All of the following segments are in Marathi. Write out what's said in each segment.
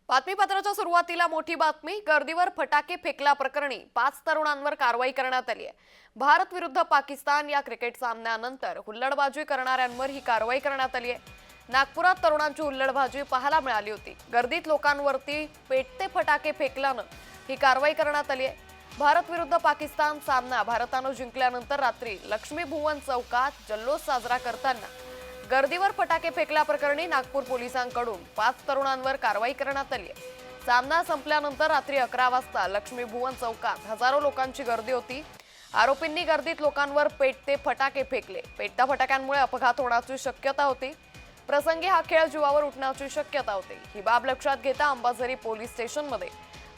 बातमीपत्राच्या सुरुवातीला मोठी बातमी. गर्दीवर फटाके फेकल्या प्रकरणी 5 तरुणांवर कारवाई करण्यात आली आहे. भारत विरुद्ध पाकिस्तान या क्रिकेट सामन्यानंतर हुल्लडबाजी करणाऱ्यांवर ही कारवाई करण्यात आली आहे. नागपुरात तरुणांची हुल्लडबाजी पाहायला मिळाली होती. गर्दीत लोकांवरती पेटते फटाके फेकल्यानं ही कारवाई करण्यात आली आहे. भारत विरुद्ध पाकिस्तान सामना भारतानं जिंकल्यानंतर रात्री लक्ष्मी भुवन चौकात जल्लोष साजरा करताना गर्दीवर फटाके फेकल्याप्रकरणी नागपूर पोलिसांकडून 5 तरुणांवर कारवाई करण्यात आली आहे. सामना संपल्यानंतर रात्री 11 वाजता लक्ष्मी भुवन चौकात हजारो लोकांची गर्दी होती. आरोपींनी गर्दीत लोकांवर पेटते फटाके फेकले. पेटत्या फटाक्यांमुळे अपघात होण्याची शक्यता होती. प्रसंगी हा खेळ जीवावर उठण्याची शक्यता होती. ही बाब लक्षात घेता अंबाझरी पोलीस स्टेशनमध्ये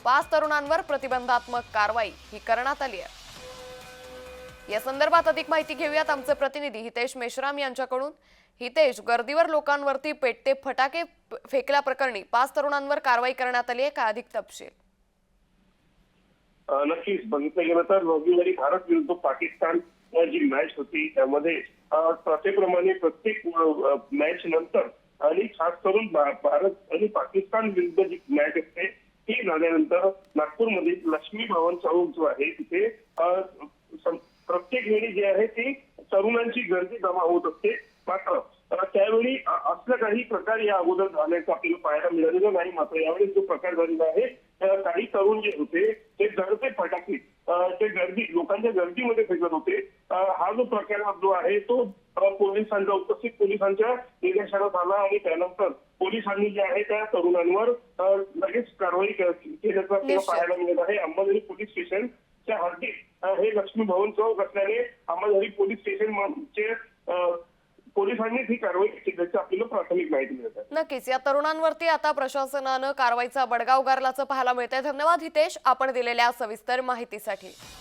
5 तरुणांवर प्रतिबंधात्मक कारवाई ही करण्यात आली आहे. या संदर्भात अधिक माहिती घेऊयात आमचे प्रतिनिधी हितेश मेश्राम यांच्याकडून. हितेश, गर्दीवर लोकांवरती पेटते फटाके फेकल्याप्रकरणी 5 तरुणांवर कारवाई करण्यात आली आहे का? अधिक तपशील. नक्कीच बघितलं गेलं तर रविवारी भारत विरुद्ध पाकिस्तान जी मॅच होती त्यामध्ये प्रथेप्रमाणे प्रत्येक मॅच नंतर आणि खास करून भारत आणि पाकिस्तान विरुद्ध जी मॅच असते ती झाल्यानंतर नागपूरमध्ये लक्ष्मी भवन चौक जो आहे तिथे प्रत्येक वेळी जे आहे ती तरुणांची गर्दी जमा होत असते. मात्र त्यावेळी असलं काही प्रकार या अगोदर झाल्याचं आपल्याला पाहायला मिळालेलं नाही. मात्र यावेळी जो प्रकार झालेला आहे काही तरुण जे होते ते जळते फटाके ते गर्दी लोकांच्या गर्दीमध्ये फेकत होते. हा जो प्रकार जो आहे तो पोलिसांच्या उपस्थित पोलिसांच्या निदर्शनास आला आणि त्यानंतर पोलिसांनी जे आहे त्या तरुणांवर लगेच कारवाई केल्याचं आपल्याला पाहायला मिळत आहे. अंबाझरी पोलीस स्टेशनच्या हद्दीत हे लक्ष्मी भवन चौक असल्याने अंबाझरी पोलीस स्टेशनचे पोलिसांनी ही कारवाई केल्याची आपल्याला प्राथमिक माहिती मिळत आहे. नक्कीच या तरुणांवरती आता प्रशासनानं कारवाईचा बडगा उगारल्याचं पाहायला मिळतंय. धन्यवाद हितेश, आपण दिलेल्या सविस्तर माहितीसाठी.